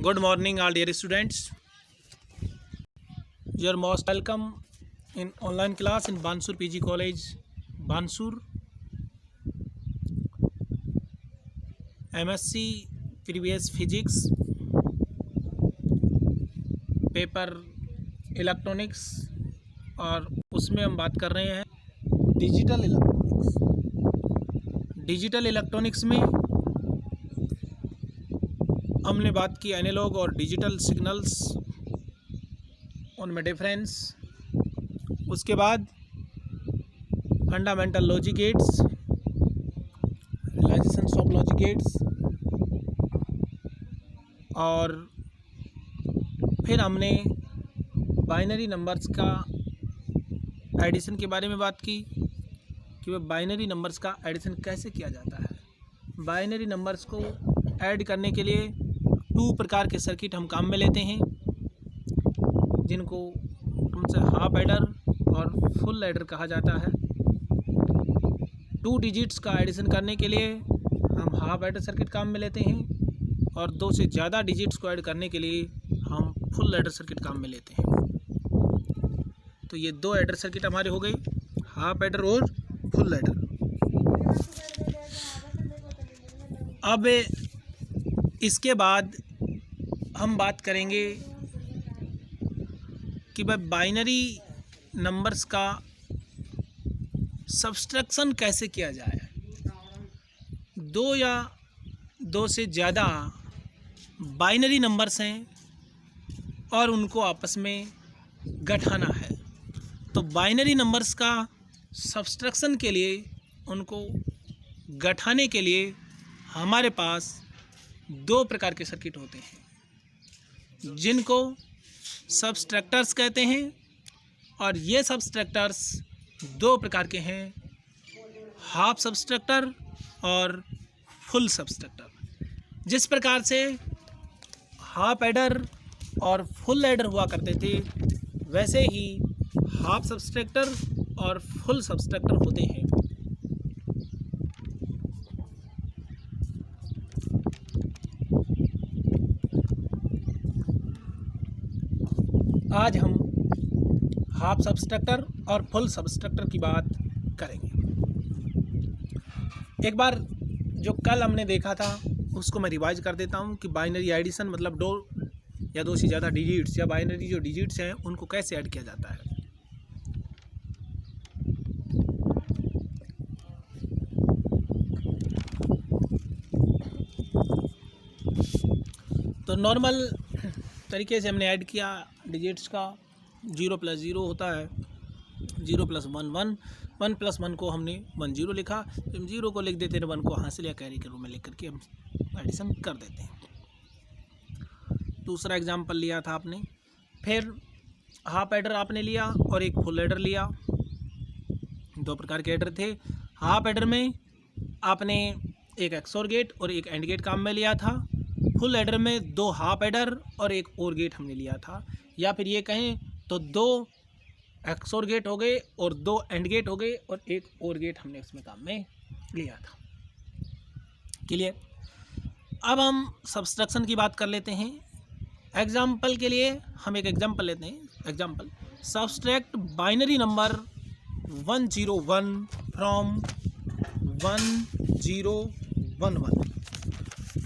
Good morning, all dear students. You are most welcome in online class in Bansur PG College, Bansur. MSc Previous Physics, paper electronics, और उसमें हम बात कर रहे हैं digital electronics. Digital electronics में हमने बात की एनालॉग और डिजिटल सिग्नल्स, उनमें डिफरेंस। उसके बाद fundamental logic gates, realisation of logic gates, और फिर हमने बाइनरी नंबर्स का एडिशन के बारे में बात की कि वह बाइनरी नंबर्स का एडिशन कैसे किया जाता है। बाइनरी नंबर्स को ऐड करने के लिए 2 प्रकार के सर्किट हम काम में लेते हैं, जिनको उनसे हाफ एडर और फुल एडर कहा जाता है। 2 डिजिट्स का एडिशन करने के लिए हम हाफ एडर सर्किट काम में लेते हैं, और 2 से ज़्यादा डिजिट्स को ऐड करने के लिए हम फुल एडर सर्किट काम में लेते हैं। तो ये 2 एडर सर्किट हमारे हो गए, हाफ एडर और फुल एडर। अब इसके बाद हम बात करेंगे कि भाई बाइनरी नंबर्स का सब्सट्रैक्शन कैसे किया जाए। 2 या 2 से ज़्यादा बाइनरी नंबर्स हैं और उनको आपस में गठाना है। तो बाइनरी नंबर्स का सब्सट्रैक्शन के लिए, उनको गठाने के लिए हमारे पास 2 प्रकार के सर्किट होते हैं, जिनको सब्सट्रैक्टर्स कहते हैं। और ये सब्सट्रैक्टर्स 2 प्रकार के हैं, हाफ सब्सट्रैक्टर और फुल सब्सट्रैक्टर। जिस प्रकार से हाफ एडर और फुल एडर हुआ करते थे, वैसे ही हाफ सब्सट्रैक्टर और फुल सब्सट्रैक्टर होते हैं। आज हम हाफ सब्सट्रैक्टर और फुल सब्सट्रैक्टर की बात करेंगे। एक बार जो कल हमने देखा था उसको मैं रिवाइज कर देता हूँ कि बाइनरी एडिशन मतलब 2 या 2 से ज़्यादा डिजिट्स या बाइनरी जो डिजिट्स हैं उनको कैसे ऐड किया जाता है। तो नॉर्मल तरीके से हमने ऐड किया डिजिट्स का। 0 + 0 होता है, 0 + 1 1, 1 + 1 को हमने 1 0 लिखा, हम 0 को लिख देते हैं, 1 को हासिल या कैरी के रूप में लिख करके हम एडिशन कर देते हैं। दूसरा एग्जाम्पल लिया था आपने, फिर हाफ एडर आपने लिया और एक फुल एडर लिया। 2 प्रकार के एडर थे। हाफ एडर में आपने एक एक्सोर गेट और एक एंड गेट काम में लिया था। फुल एडर में 2 हाफ एडर और एक और गेट हमने लिया था, या फिर ये कहें तो 2 एक्सोर गेट हो गए और 2 एंड गेट हो गए और एक और गेट हमने उसमें काम में लिया था। क्लियर। अब हम सब्सट्रैक्शन की बात कर लेते हैं। एग्जाम्पल के लिए हम एक एग्जाम्पल लेते हैं। Example, subtract binary number 101 from 1011।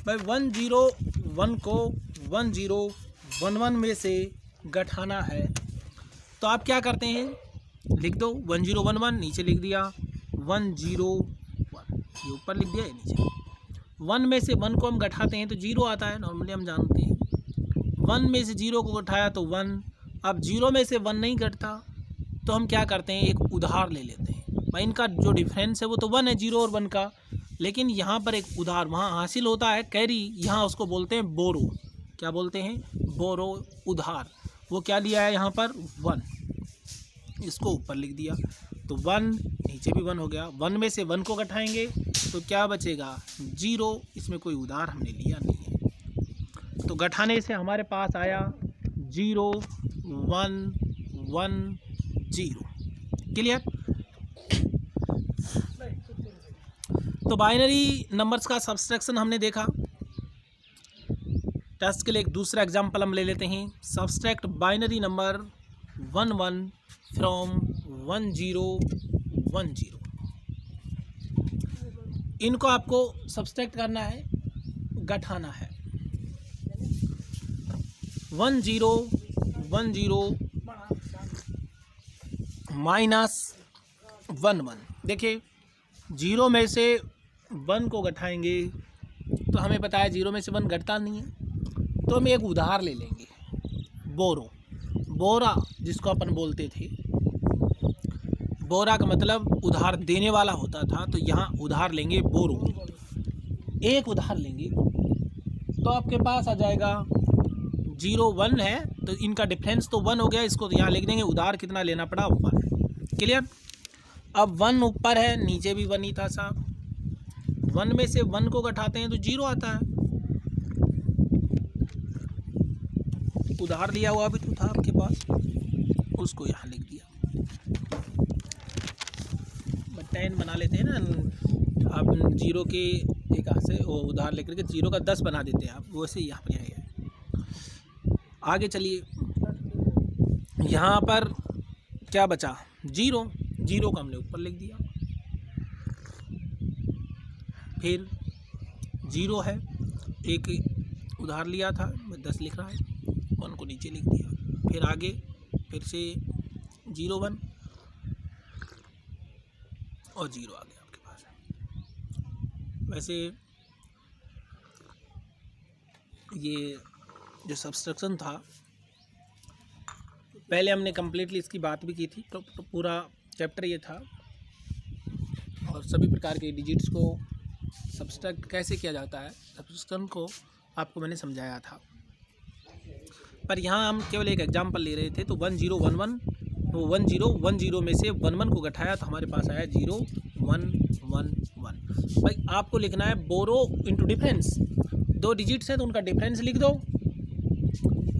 भाई 101 को 1011 में से गठाना है, तो आप क्या करते हैं, लिख दो 1011, नीचे लिख दिया 101, ये ऊपर लिख दिया, ये नीचे। 1 में से 1 को हम गठाते हैं तो 0 आता है, नॉर्मली हम जानते हैं। 1 में से 0 को गठाया तो 1। अब 0 में से 1 नहीं घटता तो हम क्या करते हैं, एक उधार ले लेते हैं। भाई इनका जो डिफरेंस है वो तो 1 है, 0 और 1 का, लेकिन यहाँ पर एक उधार वहाँ हासिल होता है, कैरी, यहाँ उसको बोलते हैं बोरो। क्या बोलते हैं, बोरो, उधार। वो क्या लिया है यहाँ पर, 1, इसको ऊपर लिख दिया तो 1, नीचे भी 1 हो गया। 1 में से 1 को घटाएंगे तो क्या बचेगा, 0, इसमें कोई उधार हमने लिया नहीं है। तो घटाने से हमारे पास आया 0 1 1 0। क्लियर। तो बाइनरी नंबर्स का सब्सट्रैक्शन हमने देखा। टेस्ट के लिए एक दूसरा एग्जाम्पल हम ले लेते हैं। Subtract binary number 11 from 1010। इनको आपको सब्सट्रैक्ट करना है, घटाना है। 1010 माइनस 11। देखिए 0 में से 1 को घटाएंगे तो हमें पता है 0 में से 1 घटता नहीं है, तो हम एक उधार ले लेंगे। बोरा जिसको अपन बोलते थे, बोरा का मतलब उधार देने वाला होता था, तो यहाँ उधार लेंगे बोरो। एक उधार लेंगे तो आपके पास आ जाएगा 0 1 है, तो इनका डिफरेंस तो 1 हो गया। इसको तो यहाँ लिख देंगे, उधार कितना लेना पड़ा 1। क्लियर। अब 1 ऊपर है, नीचे भी 1 ही था साहब। 1 में से 1 को घटाते हैं तो 0 आता है। उधार लिया हुआ भी तो था आपके पास, उसको यहाँ लिख दिया। 10 बना लेते हैं ना आप, 0 के एक हाथ से वो उधार लेकर के 0 का 10 बना देते हैं आप, वैसे यहाँ पर है। आगे चलिए, यहाँ पर क्या बचा 0 का हमने ऊपर लिख दिया। फिर 0 है, एक उधार लिया था 10 लिख रहा है, 1 को नीचे लिख दिया। फिर आगे फिर से 0 1 और 0 आ गया आपके पास। वैसे ये जो सब्सट्रैक्शन था पहले हमने कम्प्लीटली इसकी बात भी की थी, तो पूरा चैप्टर ये था, और सभी प्रकार के डिजिट्स को सब्सट्रैक्ट कैसे किया जाता है, सब्सट्रैक्शन को आपको मैंने समझाया था। पर यहाँ हम केवल एक एग्जांपल ले रहे थे। तो 1011, तो 1010 में से 11 को घटाया तो हमारे पास आया 0 1 1 1। भाई आपको लिखना है बोरो इंटू डिफरेंस। 2 डिजिट्स हैं तो उनका डिफरेंस लिख दो,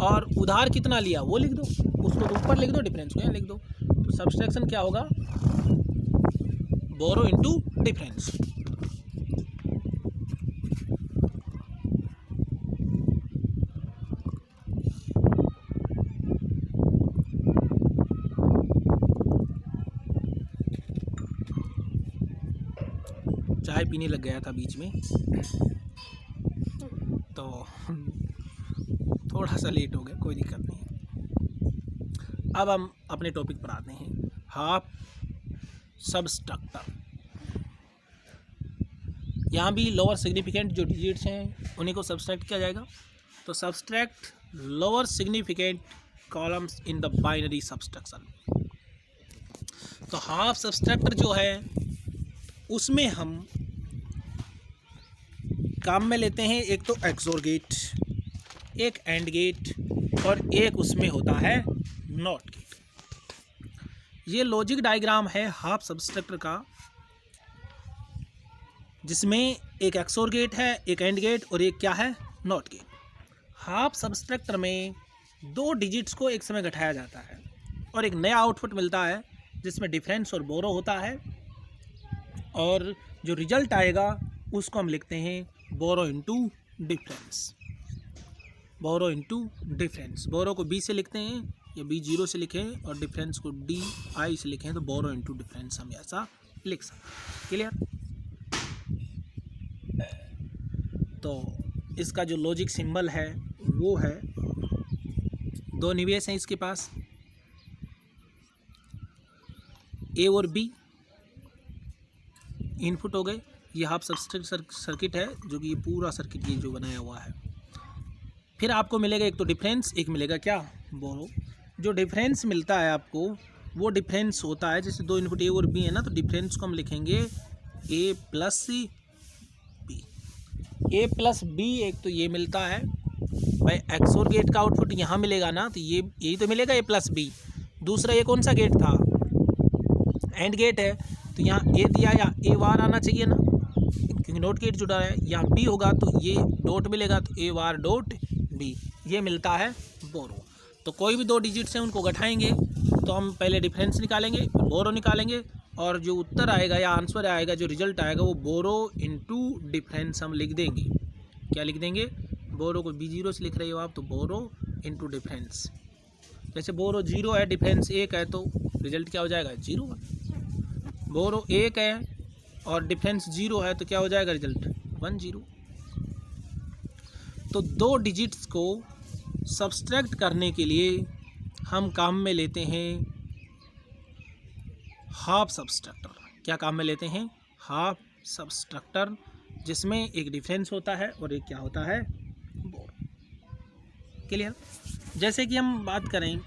और उधार कितना लिया वो लिख दो, उसको तो ऊपर लिख दो, डिफरेंस को यहाँ लिख दो। तो सब्सट्रैक्शन क्या होगा, बोरो इंटू डिफरेंस। चाय पीने लग गया था बीच में, तो थोड़ा सा लेट हो गया, कोई दिक्कत नहीं। अब हम अपने टॉपिक पर आते हैं, हाफ सब्सट्रैक्टर। यहाँ भी लोअर सिग्निफिकेंट जो डिजिट्स हैं उन्हीं को सब्सट्रैक्ट किया जाएगा। तो subtract lower significant columns in the binary subtraction. तो हाफ सब्सट्रैक्टर जो है उसमें हम काम में लेते हैं एक तो एक्सोर गेट, एक एंड गेट, और एक उसमें होता है नॉट गेट। ये लॉजिक डायग्राम है हाफ सब्सट्रैक्टर का, जिसमें एक एक्सोर गेट है, एक एंड गेट, और एक क्या है नॉट गेट। हाफ सब्सट्रैक्टर में 2 डिजिट्स को एक समय घटाया जाता है और एक नया आउटपुट मिलता है जिसमें डिफरेंस और बोरो होता है, और जो रिजल्ट आएगा उसको हम लिखते हैं बोरो इंटू डिफरेंस। बोरो इंटू डिफरेंस, बोरो को बी से लिखते हैं या बी 0 से लिखें और डिफरेंस को डी आई से लिखें, तो बोरो इंटू डिफरेंस हम ऐसा लिख सकते। क्लियर। तो इसका जो लॉजिक सिंबल है वो है, 2 निवेश हैं इसके पास, ए और बी इनपुट हो गए। ये हाफ सब्सट्रैक्ट सर्किट है, जो कि ये पूरा सर्किट ये जो बनाया हुआ है। फिर आपको मिलेगा एक तो डिफरेंस, एक मिलेगा क्या बोरो। जो डिफरेंस मिलता है आपको वो डिफरेंस होता है, जैसे 2 इनपुट ए और बी है ना, तो डिफरेंस को हम लिखेंगे ए प्लस बी। ए प्लस बी एक तो ये मिलता है भाई, एक्सोर गेट का आउटपुट यहाँ मिलेगा ना, तो ये यही तो मिलेगा ए प्लस बी। दूसरा ये कौन सा गेट था, एंड गेट है, तो यहाँ ए दिया या ए वार आना चाहिए ना, क्योंकि नोट गेट जुड़ा है। यहाँ बी होगा तो ये डॉट मिलेगा, तो ए वार डॉट बी, ये मिलता है बोरो। तो कोई भी 2 डिजिट्स हैं उनको घटाएंगे तो हम पहले डिफरेंस निकालेंगे, बोरो निकालेंगे, और जो उत्तर आएगा या आंसर आएगा, जो रिजल्ट आएगा, वो बोरो इंटू डिफरेंस हम लिख देंगे। क्या लिख देंगे, बोरो को B0 से लिख रहे हो आप, तो बोरो इंटू डिफरेंस। जैसे बोरो 0 है, डिफरेंस 1 है, तो रिजल्ट क्या हो जाएगा 0। बोरो 1 है और डिफरेंस 0 है, तो क्या हो जाएगा रिजल्ट 10। तो 2 डिजिट्स को सब्सट्रैक्ट करने के लिए हम काम में लेते हैं हाफ सब्सट्रैक्टर। क्या काम में लेते हैं? हाफ सब्सट्रैक्टर, जिसमें एक डिफरेंस होता है और एक क्या होता है, बोरो। क्लियर? जैसे कि हम बात करें,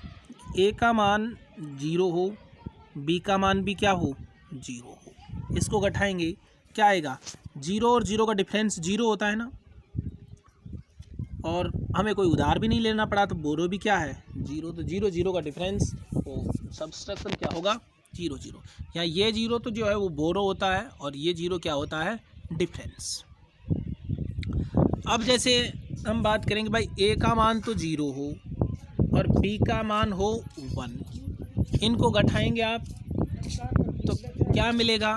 ए का मान 0 हो, बी का मान भी क्या हो, 0 हो। इसको घटाएंगे, क्या आएगा? 0 और 0 का डिफरेंस 0 होता है ना, और हमें कोई उधार भी नहीं लेना पड़ा, तो बोरो भी क्या है 0। तो 0 0 का डिफरेंस, वो सब्सट्रैक्शन क्या होगा 0 0। यहाँ ये 0 तो जो है वो बोरो होता है, और ये 0 क्या होता है, डिफरेंस। अब जैसे हम बात करेंगे भाई, ए का मान तो 0 हो और बी का मान हो 1, इनको घटाएंगे आप तो क्या मिलेगा?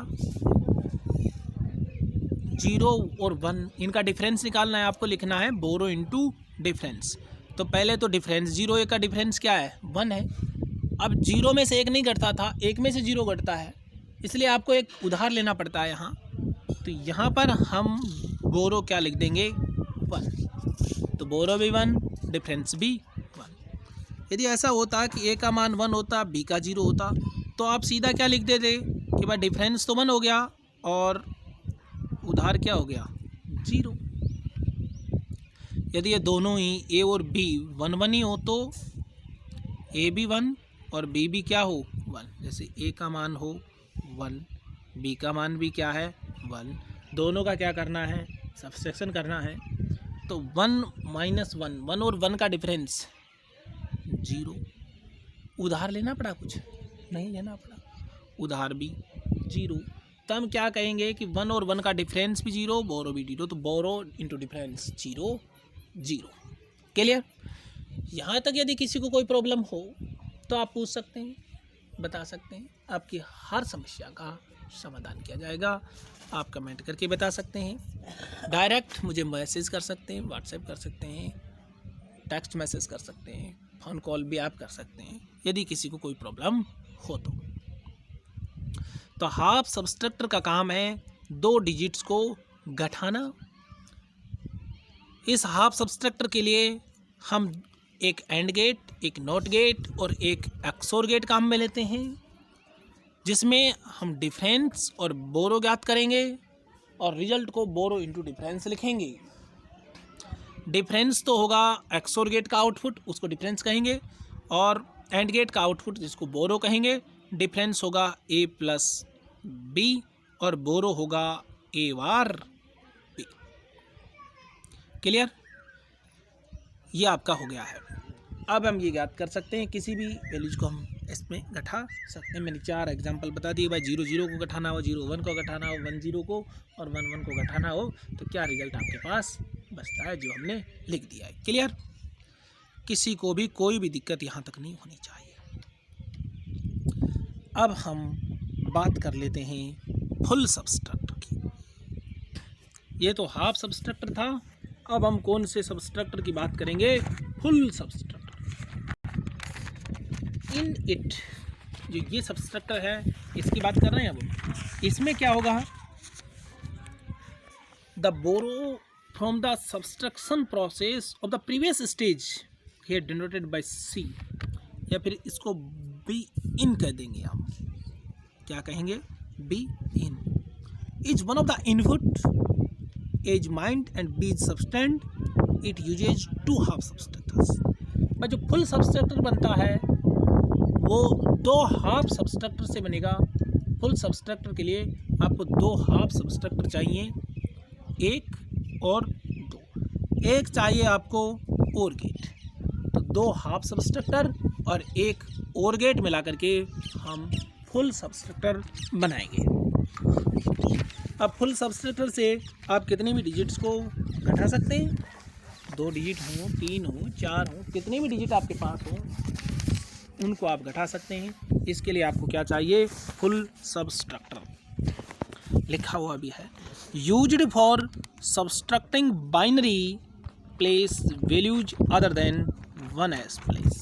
0 और 1, इनका डिफरेंस निकालना है आपको, लिखना है बोरो इंटू डिफरेंस। तो पहले तो डिफरेंस 0 1 का डिफरेंस क्या है 1 है। अब 0 में से 1 नहीं घटता था, 1 में से 0 घटता है, इसलिए आपको एक उधार लेना पड़ता है यहाँ। तो यहाँ पर हम बोरो क्या लिख देंगे 1, तो बोरो भी 1, डिफरेंस भी 1। यदि ऐसा होता कि ए का मान 1 होता, बी का 0 होता, तो आप सीधा क्या लिख देते कि भाई डिफरेंस तो 1 हो गया और उधार क्या हो गया 0। यदि ये दोनों ही ए और बी 1 1 ही हो, तो ए भी 1 और बी भी क्या हो 1। जैसे ए का मान हो 1, बी का मान भी क्या है 1, दोनों का क्या करना है, सब्सट्रैक्शन करना है। तो 1 माइनस 1, 1 और 1 का डिफरेंस 0। उधार लेना पड़ा? कुछ नहीं लेना पड़ा, उधार भी 0। तो हम क्या कहेंगे कि 1 और 1 का डिफरेंस भी 0, बोरो भी 0, तो बोरो इंटू डिफरेंस 0 0। क्लियर? यहाँ तक यदि किसी को कोई प्रॉब्लम हो तो आप पूछ सकते हैं, बता सकते हैं, आपकी हर समस्या का समाधान किया जाएगा। आप कमेंट करके बता सकते हैं, डायरेक्ट मुझे मैसेज कर सकते हैं, व्हाट्सएप कर सकते हैं, टेक्स्ट मैसेज कर सकते हैं, फ़ोन कॉल भी आप कर सकते हैं, यदि किसी को कोई प्रॉब्लम हो तो हाफ सब्सट्रैक्टर का काम है 2 डिजिट्स को घटाना। इस हाफ सब्सट्रैक्टर के लिए हम एक एंड गेट, एक नॉट गेट और एक एक्सोर गेट काम में लेते हैं, जिसमें हम डिफरेंस और बोरो ज्ञात करेंगे और रिजल्ट को बोरो इंटू डिफरेंस लिखेंगे। डिफरेंस तो होगा एक्सोर गेट का आउटपुट, उसको डिफरेंस कहेंगे, और एंड गेट का आउटपुट जिसको बोरो कहेंगे। डिफरेंस होगा ए प्लस बी और बोरो होगा ए बार बी। क्लियर? ये आपका हो गया है। अब हम ये ज्ञात कर सकते हैं, किसी भी वैल्यूज को हम इसमें घटा सकते हैं। मैंने 4 एग्जांपल बता दिए भाई, 0 0 को घटाना हो, 0 1 को घटाना हो, 1 0 को और 1 1 को घटाना हो, तो क्या रिजल्ट आपके पास बचता है, जो हमने लिख दिया है। क्लियर? किसी को भी कोई भी दिक्कत यहाँ तक नहीं होनी चाहिए। अब हम बात कर लेते हैं फुल सब्सट्रैक्टर की। ये तो हाफ सब्सट्रैक्टर था, अब हम कौन से सब्सट्रैक्टर की बात करेंगे? Full subtractor. इन इट, जो ये सब्सट्रैक्टर है इसकी बात कर रहे हैं अब। इसमें क्या होगा? The borrow from the subtraction process of the previous stage here denoted by C, या फिर इसको बी इन कह देंगे हम। क्या कहेंगे? B in is one of the input as minuend and B subtrahend, it uses 2 half subtractors. पर जो फुल सब्सट्रैक्टर बनता है वो 2 हाफ सब्सट्रैक्टर से बनेगा। फुल सब्सट्रैक्टर के लिए आपको 2 हाफ सब्सट्रैक्टर चाहिए, 1 और 2। एक चाहिए आपको और गेट, तो 2 हाफ सब्सट्रैक्टर और 1 और गेट मिला करके हम फुल सब्सट्रैक्टर बनाएंगे। अब फुल सब्सट्रैक्टर से आप कितने भी डिजिट्स को घटा सकते हैं, 2 डिजिट हो, 3 हो, 4 हो, कितने भी डिजिट आपके पास हो उनको आप घटा सकते हैं। इसके लिए आपको क्या चाहिए? फुल सब्सट्रैक्टर लिखा हुआ भी है, used for subtracting binary place values other than 1s place।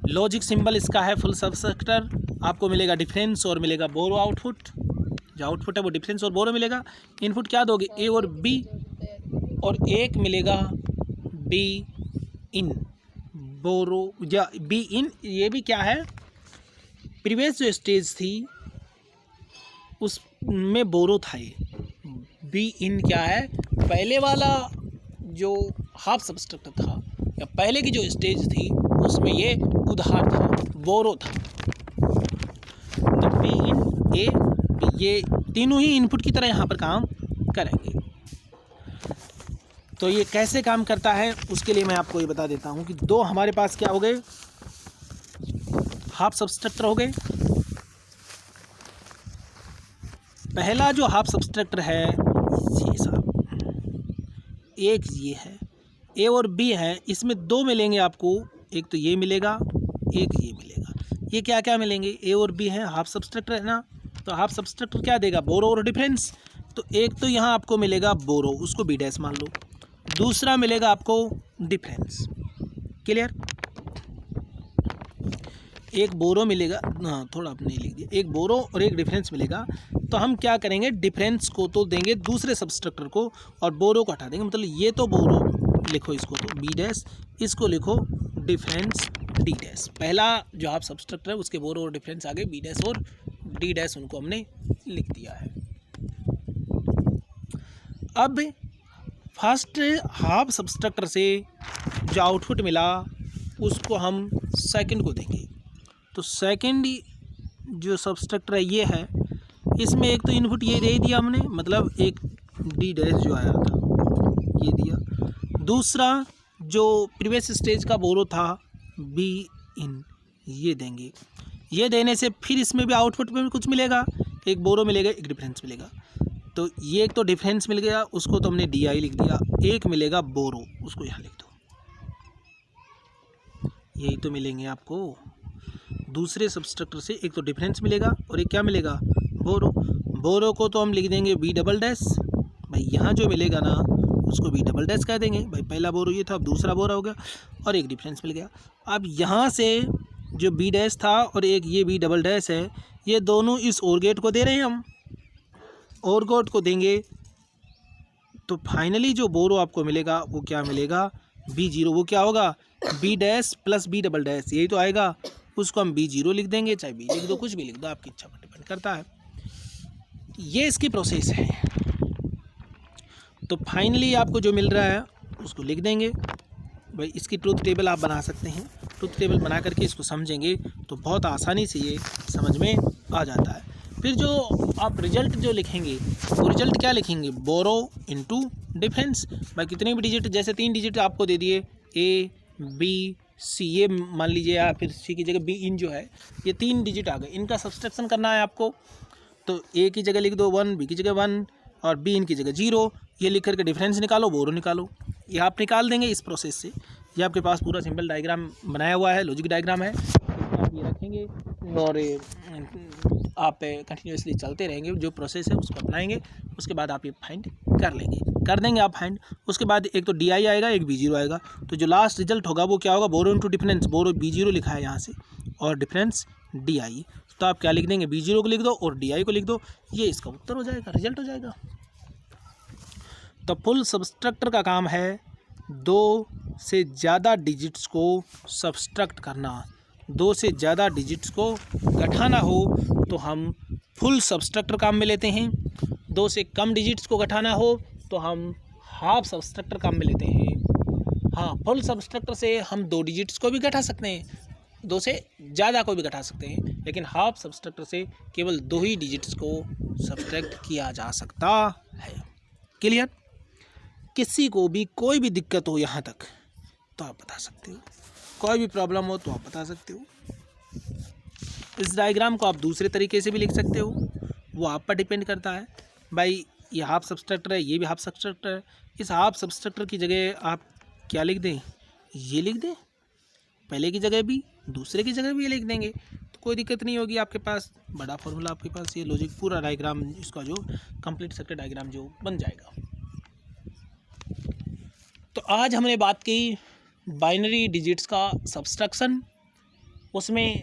Logic symbol इसका है फुल सबस्ट्रक्टर। आपको मिलेगा डिफरेंस और मिलेगा बोरो आउटपुट। जो आउटपुट है वो डिफरेंस और बोरो मिलेगा। इनपुट क्या दोगे, ए और बी, और एक मिलेगा बी इन बोरो या बी इन। ये भी क्या है, प्रीवियस जो स्टेज थी उसमें बोरो था। ये बी इन क्या है, पहले वाला जो हाफ सबस्ट्रक्टर था या पहले की जो स्टेज थी उसमें ये उधार था, बोरो था। तो बी इन ए, ये तीनों ही इनपुट की तरह यहाँ पर काम करेंगे। तो ये कैसे काम करता है उसके लिए मैं आपको ये बता देता हूँ कि दो हमारे पास क्या हो गए, हाफ सबस्ट्रक्टर हो गए। पहला जो हाफ सबस्ट्रक्टर है ये साहब, एक ये है, ए और बी है, इसमें दो मिलेंगे आपको, एक तो ये मिलेगा, एक ये मिलेगा। ये क्या क्या मिलेंगे, ए और बी है, हाफ सबस्ट्रक्टर है ना, तो हाफ सबस्ट्रक्टर क्या देगा, बोरो और डिफरेंस। तो एक तो यहाँ आपको मिलेगा बोरो, उसको बी डैश मान लो, दूसरा मिलेगा आपको डिफरेंस। क्लियर, एक बोरो मिलेगा, हाँ थोड़ा आपने लिख दिया, एक बोरो और एक डिफरेंस मिलेगा। तो हम क्या करेंगे, डिफरेंस को तो देंगे दूसरे सबस्ट्रक्टर को और बोरो को हटा देंगे। मतलब ये तो बोरो लिखो, इसको तो बी डैश, इसको लिखो डिफरेंस डी डैश। पहला जो आप सबस्ट्रक्टर है उसके बोरो और डिफरेंस आगे बी डैश और डी डैश, उनको हमने लिख दिया है। अब फर्स्ट हाफ सबस्ट्रक्टर से जो आउटपुट मिला उसको हम सेकंड को देंगे। तो सेकंड जो सबस्ट्रक्टर है ये है, इसमें एक तो इनपुट ये दे दिया हमने, मतलब एक डी डैश जो आया था ये दिया। दूसरा जो प्रीवियस स्टेज का बोरो था बी इन, ये देंगे। ये देने से फिर इसमें भी आउटपुट में भी कुछ मिलेगा, एक बोरो मिलेगा, एक डिफरेंस मिलेगा। तो ये एक तो डिफरेंस मिल गया, उसको तो हमने डी आई लिख दिया। एक मिलेगा बोरो, उसको यहाँ लिख दो। यही तो मिलेंगे आपको दूसरे सबस्ट्रक्टर से, एक तो डिफरेंस मिलेगा और एक क्या मिलेगा, बोरो। बोरो को तो हम लिख देंगे बी डबल डैश। भाई यहाँ जो मिलेगा ना उसको बी डबल डैश कह देंगे। भाई पहला बोरो ये था, अब दूसरा बोरो हो गया और एक डिफरेंस मिल गया। अब यहाँ से जो बी डैश था और एक ये बी डबल डैश है, ये दोनों इस ओर गेट को दे रहे हैं हम, और गेट को देंगे। तो फाइनली जो बोरो आपको मिलेगा वो क्या मिलेगा, बी जीरो। वो क्या होगा, B dash plus B double dash, यही तो आएगा। उसको हम बी जीरो लिख देंगे, चाहे बी लिख दो, कुछ भी लिख दो, आपकी इच्छा पर डिपेंड करता है। ये इसकी प्रोसेस है। तो फाइनली आपको जो मिल रहा है उसको लिख देंगे। भाई इसकी ट्रूथ टेबल आप बना सकते हैं। ट्रूथ टेबल बना करके इसको समझेंगे तो बहुत आसानी से ये समझ में आ जाता है। फिर जो आप रिजल्ट जो लिखेंगे वो रिजल्ट क्या लिखेंगे, बोरो इनटू डिफरेंस। भाई कितने भी डिजिट, जैसे 3 डिजिट आपको दे दिए, ए बी सी, ये मान लीजिए, या फिर सी की जगह बी इन जो है, ये 3 डिजिट आ गए, इनका सब्सट्रैक्शन करना है आपको। तो ए की जगह लिख दो 1, बी की जगह 1 और बी इन की जगह 0। ये लिख करके डिफरेंस निकालो, बोरो निकालो। ये आप निकाल देंगे इस प्रोसेस से। ये आपके पास पूरा सिंपल डायग्राम बनाया हुआ है, लॉजिक डायग्राम है। आप ये रखेंगे और आप कंटिन्यूसली चलते रहेंगे, जो प्रोसेस है उसको अपनाएंगे। उसके बाद आप ये फाइंड कर देंगे आप फाइंड। उसके बाद एक तो डी आई आएगा, एक बी जीरो आएगा। तो जो लास्ट रिजल्ट होगा वो क्या होगा, बोरो इंटू डिफरेंस। बोरो बी जीरो लिखा है यहाँ से और डिफरेंस डी आई। तो आप क्या लिख देंगे, बी जीरो को लिख दो और डी आई को लिख दो। ये इसका उत्तर हो जाएगा, रिजल्ट हो जाएगा। तो फुल सबस्ट्रक्टर का काम है 2 से ज़्यादा डिजिट्स को सब्सट्रैक्ट करना। 2 से ज़्यादा डिजिट्स को घटाना हो तो हम फुल सबस्ट्रक्टर काम में लेते हैं। 2 से कम डिजिट्स को घटाना हो तो हम हाफ सबस्ट्रक्टर काम में लेते हैं। हाँ, फुल सबस्ट्रक्टर से हम 2 डिजिट्स को भी घटा सकते हैं, 2 से ज़्यादा को भी घटा सकते हैं, लेकिन हाफ सबस्ट्रक्टर से केवल 2 ही डिजिट्स को सब्सट्रैक्ट किया जा सकता है। क्लियर? किसी को भी कोई भी दिक्कत हो यहाँ तक तो आप बता सकते हो, कोई भी प्रॉब्लम हो तो आप बता सकते हो। इस डायग्राम को आप दूसरे तरीके से भी लिख सकते हो, वो आप पर डिपेंड करता है। भाई ये हाफ सबस्ट्रक्टर है, ये भी हाफ सबस्ट्रक्टर है। इस हाफ सबस्ट्रक्टर की जगह आप क्या लिख दें, ये लिख दें, पहले की जगह भी दूसरे की जगह भी ये लिख देंगे, तो कोई दिक्कत नहीं होगी। आपके पास बड़ा फॉर्मूला, आपके पास ये लॉजिक पूरा डायग्राम, इसका जो कंप्लीट सर्किट डायग्राम जो बन जाएगा। आज हमने बात की बाइनरी डिजिट्स का सब्सट्रैक्शन। उसमें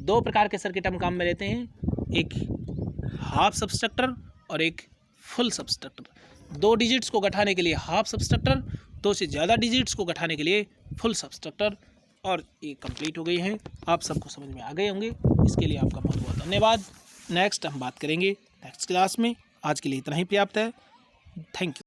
दो प्रकार के सर्किट हम काम में लेते हैं, एक हाफ सब्सट्रैक्टर और एक फुल सब्सट्रैक्टर। 2 डिजिट्स को घटाने के लिए हाफ सब्सट्रैक्टर, 2 से ज़्यादा डिजिट्स को घटाने के लिए फुल सब्सट्रैक्टर। और ये कंप्लीट हो गई हैं, आप सबको समझ में आ गए होंगे। इसके लिए आपका बहुत बहुत धन्यवाद। नेक्स्ट हम बात करेंगे नेक्स्ट क्लास में। आज के लिए इतना ही पर्याप्त है। Thank you.